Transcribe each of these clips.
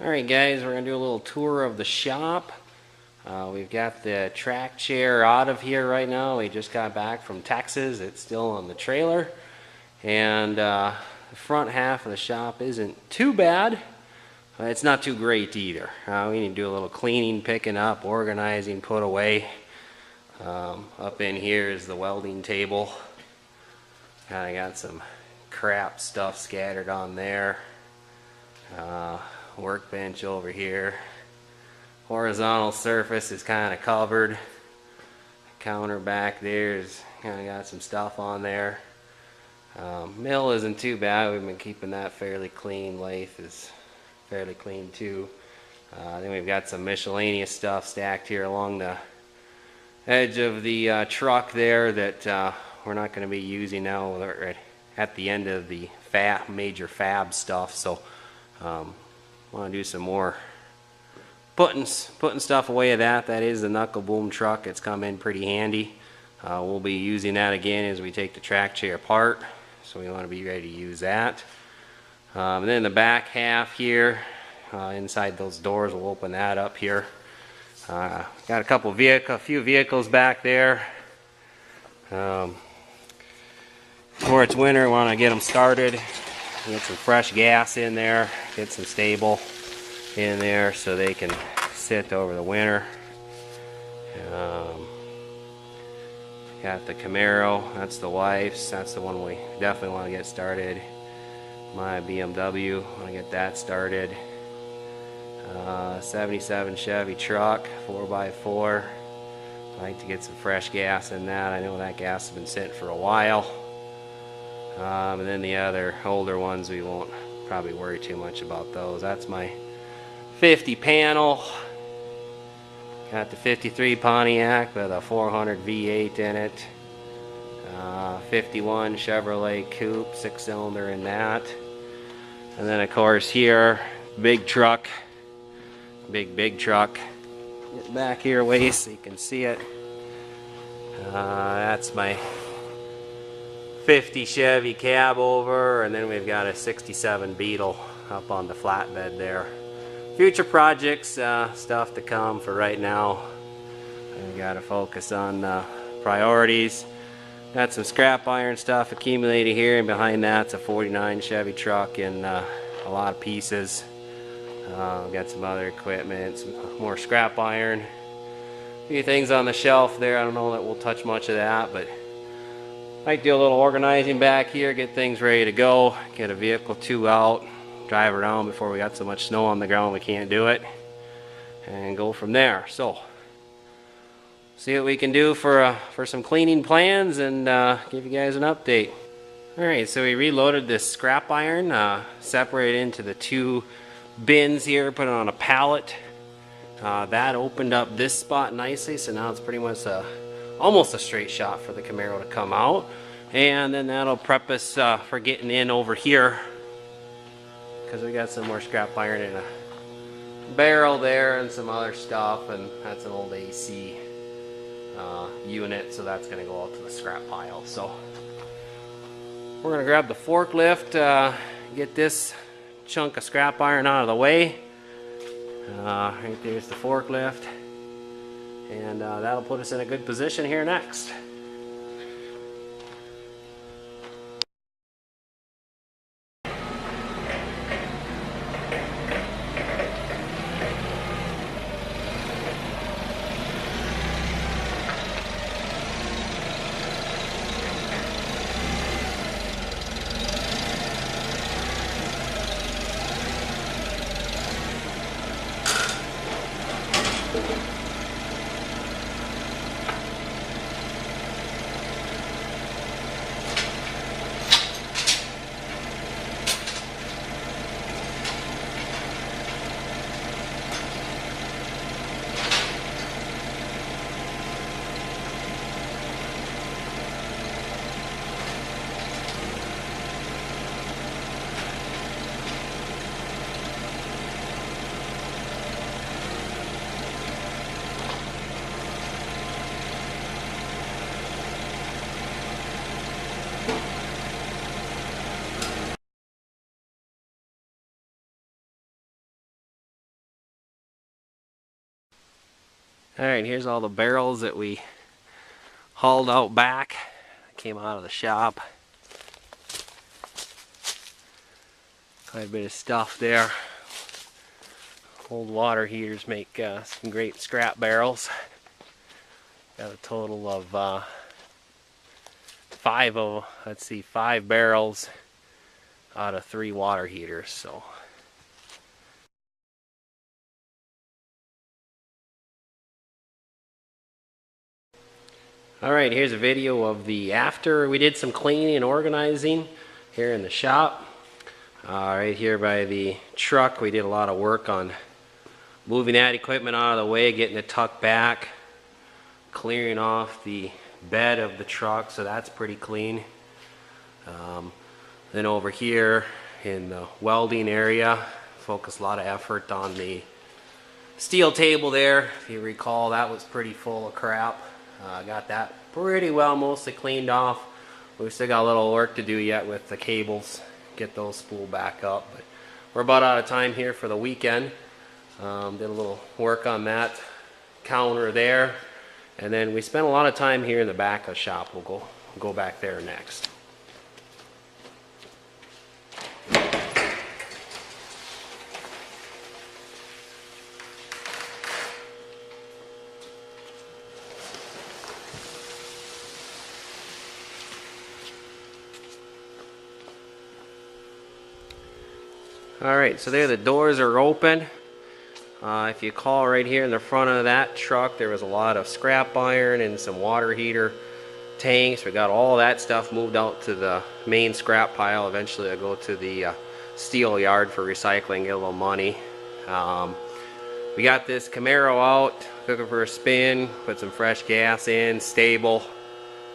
Alright guys, we're going to do a little tour of the shop. We've got the track chair out of here right now. We just got back from Texas. It's still on the trailer. And the front half of the shop isn't too bad. It's not too great either. We need to do a little cleaning, picking up, organizing, put away. Up in here is the welding table. Kind of got some crap stuff scattered on there. Workbench over here. Horizontal surface is kind of covered. Counter back there is kind of got some stuff on there. Mill isn't too bad. We've been keeping that fairly clean. Lathe is fairly clean too. Then we've got some miscellaneous stuff stacked here along the edge of the truck there that we're not going to be using now. We're at the end of the major fab stuff, so want to do some more putting stuff away of that. That is the knuckle boom truck. It's come in pretty handy. We'll be using that again as we take the track chair apart, so we want to be ready to use that. And then the back half here, inside those doors, we'll open that up here. Got a few vehicles back there. Before it's winter, we want to get them started. Get some fresh gas in there, get some stable in there so they can sit over the winter. Got the Camaro, that's the wife's, that's the one we definitely want to get started. My BMW, want to get that started. 77 Chevy truck, 4x4. I'd like to get some fresh gas in that. I know that gas has been sitting for a while. And then the other older ones, we won't probably worry too much about those. That's my 50 panel. Got the 53 Pontiac with a 400 V8 in it. 51 Chevrolet Coupe, 6-cylinder in that. And then of course here, big truck. Big truck. Get back here a ways so you can see it. That's my 50 Chevy cab over, and then we've got a 67 Beetle up on the flatbed there. Future projects, stuff to come. For right now, we got to focus on priorities. Got some scrap iron stuff accumulated here, and behind that's a 49 Chevy truck in a lot of pieces. Got some other equipment, some more scrap iron. A few things on the shelf there. I don't know that we'll touch much of that, but might do a little organizing back here, get things ready to go, get a vehicle 2 out, drive around before we got so much snow on the ground we can't do it, and go from there. So, see what we can do for some cleaning plans and give you guys an update. Alright, so we reloaded this scrap iron, separated into the 2 bins here, put it on a pallet. That opened up this spot nicely, so now it's pretty much almost a straight shot for the Camaro to come out, and then that'll prep us for getting in over here, because we got some more scrap iron in a barrel there and some other stuff, and that's an old AC unit, so that's going to go out to the scrap pile. So we're going to grab the forklift, get this chunk of scrap iron out of the way. Right there's the forklift. And that'll put us in a good position here next. Alright, here's all the barrels that we hauled out back. Came out of the shop. Quite a bit of stuff there. Old water heaters make some great scrap barrels. Got a total of five barrels out of 3 water heaters. So. Alright, here's a video of the after we did some cleaning and organizing here in the shop. Right here by the truck, we did a lot of work on moving that equipment out of the way, getting it tucked back, clearing off the bed of the truck, so that's pretty clean. Then over here in the welding area, focused a lot of effort on the steel table there. If you recall, that was pretty full of crap. Got that pretty well mostly cleaned off. We've still got a little work to do yet with the cables, get those spooled back up. But we're about out of time here for the weekend. Did a little work on that counter there, and then we spent a lot of time here in the back of the shop. We'll go back there next. Alright, so there the doors are open. If you call right here in the front of that truck, there was a lot of scrap iron and some water heater tanks. We got all that stuff moved out to the main scrap pile. Eventually I'll go to the steel yard for recycling, get a little money. We got this Camaro out, took it for a spin, put some fresh gas in, stable.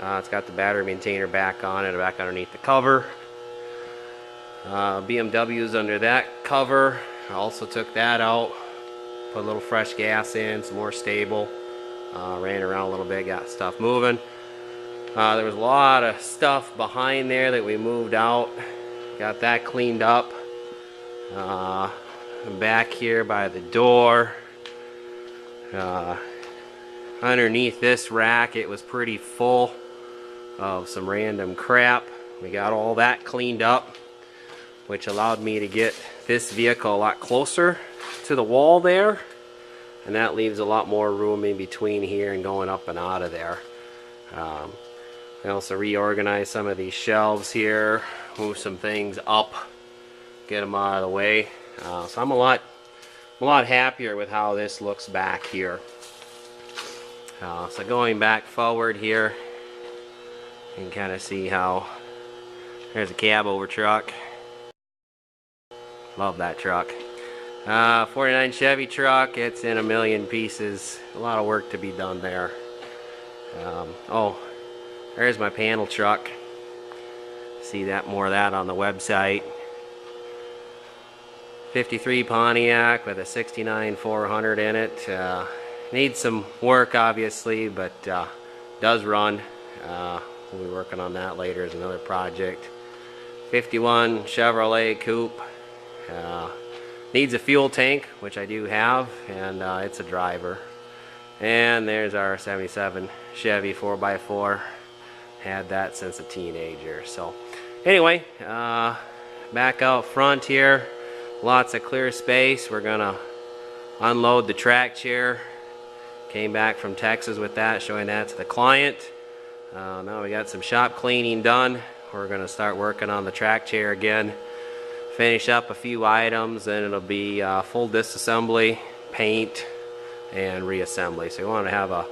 It's got the battery maintainer back on it, back underneath the cover. BMW's under that cover. I also took that out, put a little fresh gas in, some more stable. Ran around a little bit, got stuff moving. There was a lot of stuff behind there that we moved out. Got that cleaned up. Back here by the door, underneath this rack, it was pretty full of some random crap. We got all that cleaned up, which allowed me to get this vehicle a lot closer to the wall there, and that leaves a lot more room in between here and going up and out of there. I also reorganized some of these shelves here, move some things up, get them out of the way. So I'm a lot happier with how this looks back here. So going back forward here, you can kind of see how there's a cab over truck. Love that truck. 49 Chevy truck, it's in a million pieces. A lot of work to be done there. Oh, there's my panel truck. See that, more of that on the website. 53 Pontiac with a 69 400 in it. Needs some work obviously, but does run. We'll be working on that later as another project. 51 Chevrolet Coupe. Needs a fuel tank, which I do have, and it's a driver. And there's our 77 Chevy 4x4. Had that since a teenager. So anyway, back out front here, lots of clear space. We're gonna unload the track chair. Came back from Texas with that, showing that to the client. Now we got some shop cleaning done. We're gonna start working on the track chair again. Finish up a few items, and it'll be full disassembly, paint, and reassembly. So we want to have a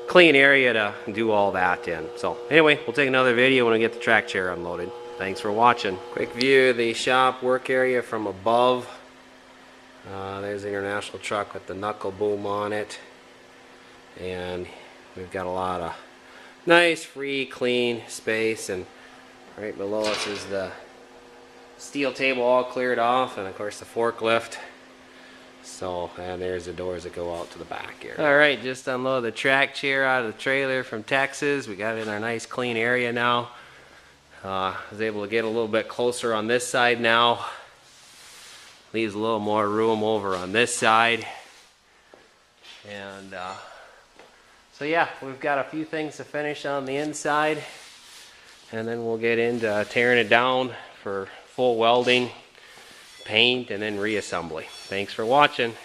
clean area to do all that in. So anyway, we'll take another video when we get the track chair unloaded. Thanks for watching. Quick view of the shop work area from above. There's the International truck with the knuckle boom on it, and we've got a lot of nice free clean space, and right below us is the steel table all cleared off, and of course the forklift. So, and there's the doors that go out to the back here. Alright, just unload the track chair out of the trailer from Texas. We got it in our nice clean area now. I was able to get a little bit closer on this side now. Leaves a little more room over on this side. And So yeah, we've got a few things to finish on the inside, and then we'll get into tearing it down for full welding, paint, and then reassembly. Thanks for watching.